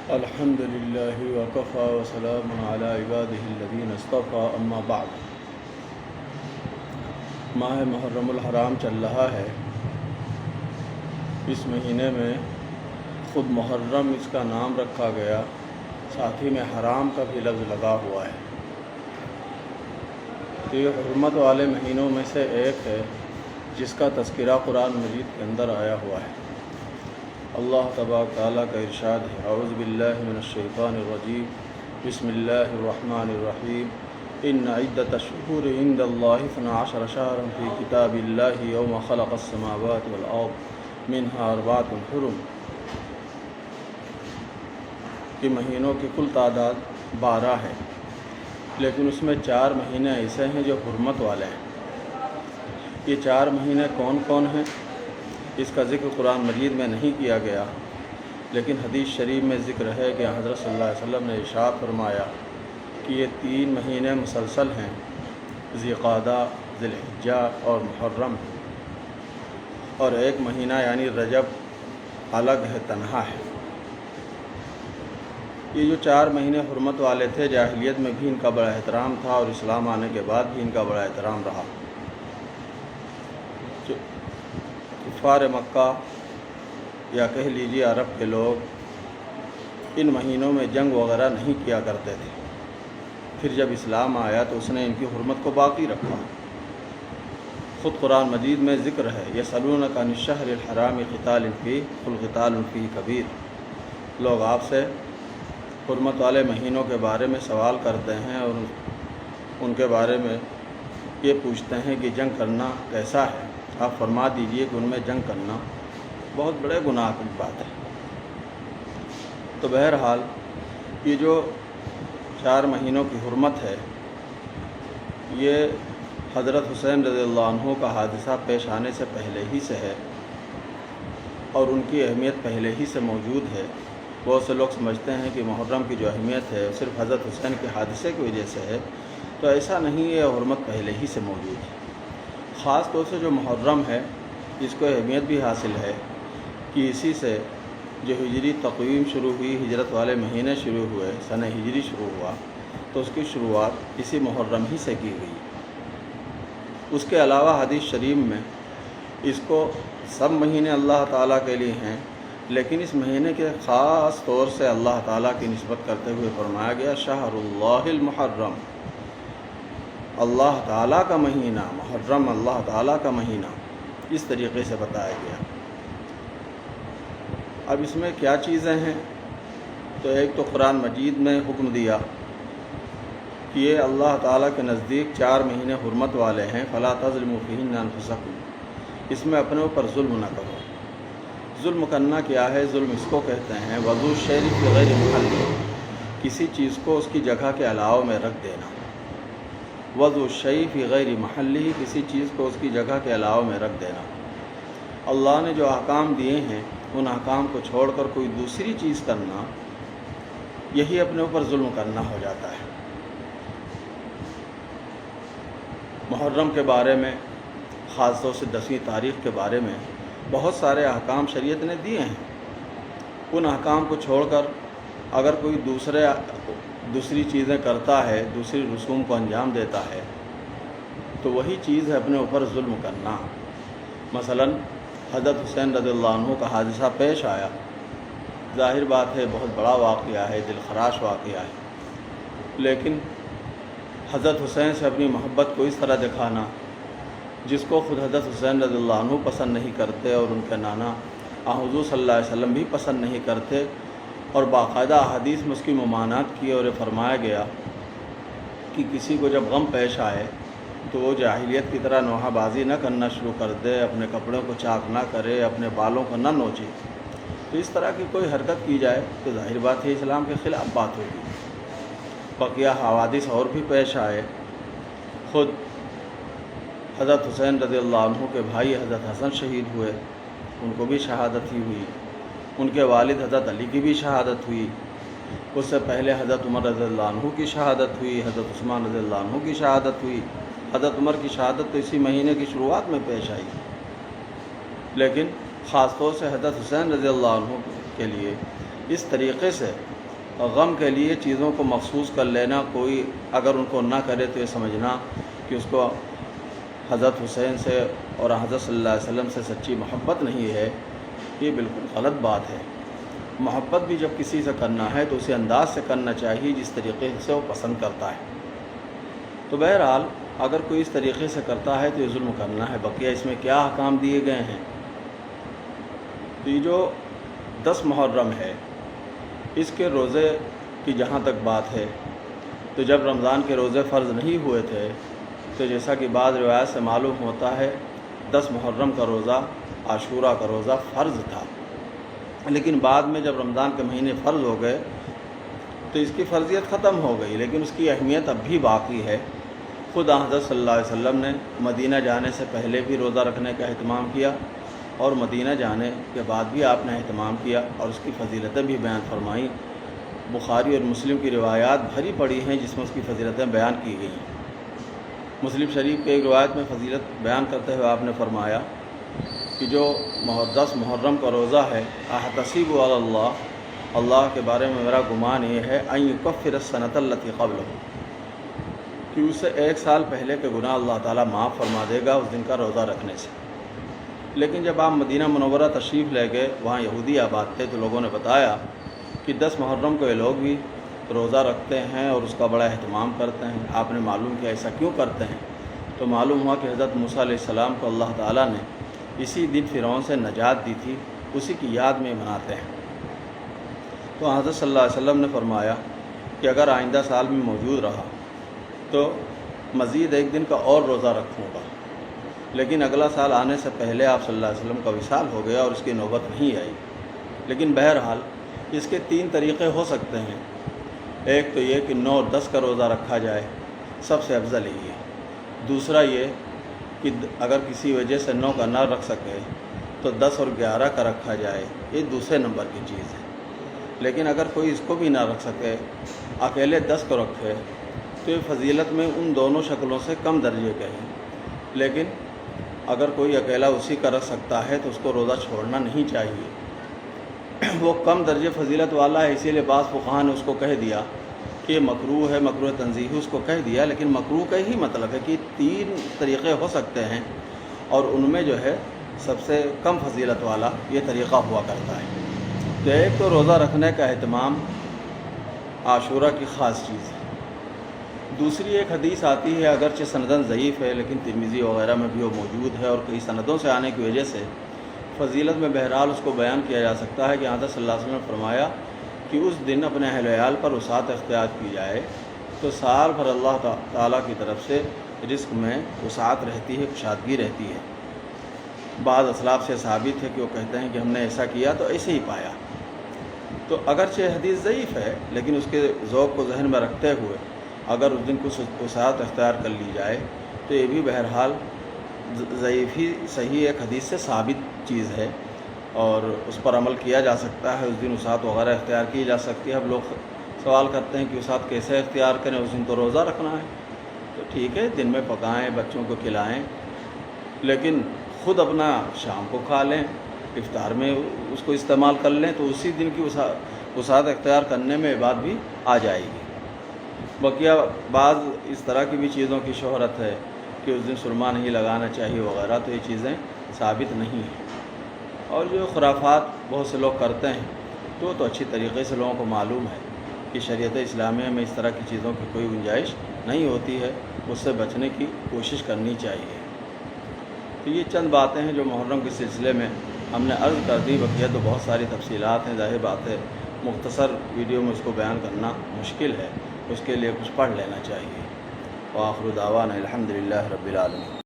الحمد للہ وکفیٰ وسلام علی عبادہ الذین اصطفیٰ اما بعد۔ ماہ محرم الحرام چل رہا ہے۔ اس مہینے میں خود محرم اس کا نام رکھا گیا، ساتھ ہی میں حرام کا بھی لفظ لگا ہوا ہے۔ تو یہ حرمت والے مہینوں میں سے ایک ہے جس کا تذکرہ قرآن مجید کے اندر آیا ہوا ہے۔ اللہ تبارک تعالیٰ کا ارشاد ہے، اعوذ باللہ من الشیطان الرجیم، بسم اللہ الرحمن الرحیم، ان عدۃ الشہور عند اللہ 12 شہرا فی کتاب اللہ یوم خلق السماوات والارض منہا اربعۃ حرم۔ کہ مہینوں کی کل تعداد 12 ہے، لیکن اس میں 4 مہینے ایسے ہیں جو حرمت والے ہیں۔ یہ 4 مہینے کون کون ہیں؟ اس کا ذکر قرآن مجید میں نہیں کیا گیا، لیکن حدیث شریف میں ذکر ہے کہ حضرت صلی اللہ علیہ وسلم نے ارشاد فرمایا کہ یہ 3 مہینے مسلسل ہیں، ذی قعدہ، ذی الحجہ اور محرم، اور ایک مہینہ یعنی رجب الگ ہے، تنہا ہے۔ یہ جو 4 مہینے حرمت والے تھے، جاہلیت میں بھی ان کا بڑا احترام تھا اور اسلام آنے کے بعد بھی ان کا بڑا احترام رہا۔ کفار مکہ یا کہہ لیجیے عرب کے لوگ ان مہینوں میں جنگ وغیرہ نہیں کیا کرتے تھے۔ پھر جب اسلام آیا تو اس نے ان کی حرمت کو باقی رکھا۔ خود قرآن مجید میں ذکر ہے، یسألونک عن الشہر الحرام قتال فیہ قل قتال فیہ کبیر۔ لوگ آپ سے حرمت والے مہینوں کے بارے میں سوال کرتے ہیں اور ان کے بارے میں یہ پوچھتے ہیں کہ جنگ کرنا کیسا ہے۔ آپ فرما دیجئے کہ ان میں جنگ کرنا بہت بڑے گناہ کی بات ہے۔ تو بہرحال یہ جو 4 مہینوں کی حرمت ہے، یہ حضرت حسین رضی اللہ عنہ کا حادثہ پیش آنے سے پہلے ہی سے ہے اور ان کی اہمیت پہلے ہی سے موجود ہے۔ بہت سے لوگ سمجھتے ہیں کہ محرم کی جو اہمیت ہے صرف حضرت حسین کے حادثے کی وجہ سے ہے، تو ایسا نہیں ہے، حرمت پہلے ہی سے موجود ہے۔ خاص طور سے جو محرم ہے، اس کو اہمیت بھی حاصل ہے کہ اسی سے جو ہجری تقویم شروع ہوئی، ہجرت والے مہینے شروع ہوئے، سنہ ہجری شروع ہوا، تو اس کی شروعات اسی محرم ہی سے کی گئی۔ اس کے علاوہ حدیث شریف میں اس کو سب مہینے اللہ تعالیٰ کے لیے ہیں، لیکن اس مہینے کے خاص طور سے اللہ تعالیٰ کی نسبت کرتے ہوئے فرمایا گیا، شہر اللہ المحرم، اللہ تعالیٰ کا مہینہ، محرم اللہ تعالیٰ کا مہینہ، اس طریقے سے بتایا گیا۔ اب اس میں کیا چیزیں ہیں؟ تو ایک تو قرآن مجید میں حکم دیا کہ یہ اللہ تعالیٰ کے نزدیک 4 مہینے حرمت والے ہیں، فلا تظلموا فیہن انفسکم، اس میں اپنے اوپر ظلم نہ کرو۔ ظلم کرنا کیا ہے؟ ظلم اس کو کہتے ہیں وضع الشیء فی غیر محلہ، کسی چیز کو اس کی جگہ کے علاوہ میں رکھ دینا۔ وضع الشیء فی غیر محلہ، کسی چیز کو اس کی جگہ کے علاوہ میں رکھ دینا۔ اللہ نے جو احکام دیے ہیں، ان احکام کو چھوڑ کر کوئی دوسری چیز کرنا، یہی اپنے اوپر ظلم کرنا ہو جاتا ہے۔ محرم کے بارے میں، خاص طور سے 10ویں تاریخ کے بارے میں بہت سارے احکام شریعت نے دیے ہیں۔ ان احکام کو چھوڑ کر اگر کوئی دوسری چیزیں کرتا ہے، دوسری رسوم کو انجام دیتا ہے، تو وہی چیز ہے اپنے اوپر ظلم کرنا۔ مثلا حضرت حسین رضی اللہ عنہ کا حادثہ پیش آیا، ظاہر بات ہے بہت بڑا واقعہ ہے، دل خراش واقعہ ہے، لیکن حضرت حسین سے اپنی محبت کو اس طرح دکھانا جس کو خود حضرت حسین رضی اللہ عنہ پسند نہیں کرتے اور ان کے نانا حضور صلی اللہ علیہ وسلم بھی پسند نہیں کرتے، اور باقاعدہ حدیث میں اس کی ممانعت کی اور یہ فرمایا گیا کہ کسی کو جب غم پیش آئے تو وہ جاہلیت کی طرح نوحہ بازی نہ کرنا شروع کر دے، اپنے کپڑوں کو چاک نہ کرے، اپنے بالوں کو نہ نوچے۔ تو اس طرح کی کوئی حرکت کی جائے تو ظاہر بات ہے اسلام کے خلاف بات ہوگی۔ بقیہ حوادث اور بھی پیش آئے، خود حضرت حسین رضی اللہ عنہ کے بھائی حضرت حسن شہید ہوئے، ان کو بھی شہادت ہی ہوئی، ان کے والد حضرت علی کی بھی شہادت ہوئی، اس سے پہلے حضرت عمر رضی اللہ عنہ کی شہادت ہوئی، حضرت عثمان رضی اللہ عنہ کی شہادت ہوئی۔ حضرت عمر کی شہادت تو اسی مہینے کی شروعات میں پیش آئی، لیکن خاص طور سے حضرت حسین رضی اللہ عنہ کے لیے اس طریقے سے غم کے لیے چیزوں کو مخصوص کر لینا، کوئی اگر ان کو نہ کرے تو یہ سمجھنا کہ اس کو حضرت حسین سے اور حضرت صلی اللہ علیہ وسلم سے سچی محبت نہیں ہے، یہ بالکل غلط بات ہے۔ محبت بھی جب کسی سے کرنا ہے تو اسی انداز سے کرنا چاہیے جس طریقے سے وہ پسند کرتا ہے۔ تو بہرحال اگر کوئی اس طریقے سے کرتا ہے تو یہ ظلم کرنا ہے۔ بقیہ اس میں کیا احکام دیے گئے ہیں؟ تو یہ جو 10 محرم ہے، اس کے روزے کی جہاں تک بات ہے، تو جب رمضان کے روزے فرض نہیں ہوئے تھے تو جیسا کہ بعض روایات سے معلوم ہوتا ہے 10 محرم کا روزہ، عاشورہ کا روزہ فرض تھا، لیکن بعد میں جب رمضان کے مہینے فرض ہو گئے تو اس کی فرضیت ختم ہو گئی، لیکن اس کی اہمیت اب بھی باقی ہے۔ خود حضرت صلی اللہ علیہ وسلم نے مدینہ جانے سے پہلے بھی روزہ رکھنے کا اہتمام کیا، اور مدینہ جانے کے بعد بھی آپ نے اہتمام کیا اور اس کی فضیلتیں بھی بیان فرمائیں۔ بخاری اور مسلم کی روایات بھری پڑی ہیں جس میں اس کی فضیلتیں بیان کی گئی ہیں۔ مسلم شریف کے ایک روایت میں فضیلت بیان کرتے ہوئے آپ نے فرمایا کہ جو 10 محرم کا روزہ ہے، احتسب علی اللہ کے بارے میں میرا گمان یہ ہے ان یکفر السنۃ التی قبلہ، کہ اسے 1 سال پہلے کے گناہ اللہ تعالیٰ معاف فرما دے گا اس دن کا روزہ رکھنے سے۔ لیکن جب آپ مدینہ منورہ تشریف لے گئے، وہاں یہودی آباد تھے، تو لوگوں نے بتایا کہ 10 محرم کو یہ لوگ بھی روزہ رکھتے ہیں اور اس کا بڑا اہتمام کرتے ہیں۔ آپ نے معلوم کیا ایسا کیوں کرتے ہیں؟ تو معلوم ہوا کہ حضرت موسیٰ علیہ السلام کو اللہ تعالیٰ نے اسی دن فرعون سے نجات دی تھی، اسی کی یاد میں مناتے ہیں۔ تو حضرت صلی اللہ علیہ وسلم نے فرمایا کہ اگر آئندہ سال میں موجود رہا تو مزید 1 دن کا اور روزہ رکھوں گا، لیکن اگلا سال آنے سے پہلے آپ صلی اللہ علیہ وسلم کا وصال ہو گیا اور اس کی نوبت نہیں آئی۔ لیکن بہرحال اس کے 3 طریقے ہو سکتے ہیں۔ ایک تو یہ کہ 9 اور 10 کا روزہ رکھا جائے، سب سے افضل یہی ہے۔ دوسرا یہ کہ اگر کسی وجہ سے 9 کا نہ رکھ سکے تو 10 اور 11 کا رکھا جائے، یہ دوسرے نمبر کی چیز ہے۔ لیکن اگر کوئی اس کو بھی نہ رکھ سکے، اکیلے 10 کو رکھے، تو یہ فضیلت میں ان دونوں شکلوں سے کم درجے کے ہیں۔ لیکن اگر کوئی اکیلا اسی کا رکھ سکتا ہے تو اس کو روزہ چھوڑنا نہیں چاہیے۔ وہ کم درجے فضیلت والا ہے، اسی لیے بعض فقہاء نے اس کو کہہ دیا کہ یہ مکروہ ہے، مکروہ تنزیہی اس کو کہہ دیا، لیکن مکروہ کا ہی مطلب ہے کہ 3 طریقے ہو سکتے ہیں اور ان میں جو ہے سب سے کم فضیلت والا یہ طریقہ ہوا کرتا ہے۔ تو ایک تو روزہ رکھنے کا اہتمام عاشورہ کی خاص چیز ہے۔ دوسری ایک حدیث آتی ہے، اگرچہ سنداً ضعیف ہے لیکن ترمذی وغیرہ میں بھی وہ موجود ہے اور کئی سندوں سے آنے کی وجہ سے فضیلت میں بہرحال اس کو بیان کیا جا سکتا ہے کہ حضرت صلی اللہ علیہ وسلم نے فرمایا کہ اس دن اپنے اہل ویال پر وسعت اختیار کی جائے تو سال بھر اللہ تعالیٰ کی طرف سے رزق میں وسعت رہتی ہے، کشادگی رہتی ہے۔ بعض اسلاف سے ثابت ہے کہ وہ کہتے ہیں کہ ہم نے ایسا کیا تو ایسے ہی پایا۔ تو اگرچہ حدیث ضعیف ہے لیکن اس کے ذوق کو ذہن میں رکھتے ہوئے اگر اس دن کچھ وسعت اختیار کر لی جائے تو یہ بھی بہرحال ضعیف ہی صحیح ایک حدیث سے ثابت چیز ہے اور اس پر عمل کیا جا سکتا ہے۔ اس دن وسعت وغیرہ اختیار کی جا سکتی ہے۔ اب لوگ سوال کرتے ہیں کہ وسعت کیسے اختیار کریں، اس دن تو روزہ رکھنا ہے۔ تو ٹھیک ہے، دن میں پکائیں، بچوں کو کھلائیں، لیکن خود اپنا شام کو کھا لیں، افطار میں اس کو استعمال کر لیں، تو اسی دن کی وسعت اختیار کرنے میں یہ بات بھی آ جائے گی۔ بقیہ بعض اس طرح کی بھی چیزوں کی شہرت ہے کہ اس دن سرما نہیں لگانا چاہیے وغیرہ، تو یہ چیزیں ثابت نہیں ہیں۔ اور جو خرافات بہت سے لوگ کرتے ہیں تو اچھی طریقے سے لوگوں کو معلوم ہے کہ شریعت اسلامیہ میں اس طرح کی چیزوں کی کوئی گنجائش نہیں ہوتی ہے، اس سے بچنے کی کوشش کرنی چاہیے۔ تو یہ چند باتیں ہیں جو محرم کے سلسلے میں ہم نے عرض کر دی، بقیہ تو بہت ساری تفصیلات ہیں، ظاہر بات ہے مختصر ویڈیو میں اس کو بیان کرنا مشکل ہے، اس کے لیے کچھ پڑھ لینا چاہیے۔ وآخر دعوانا الحمدللہ رب العالمین۔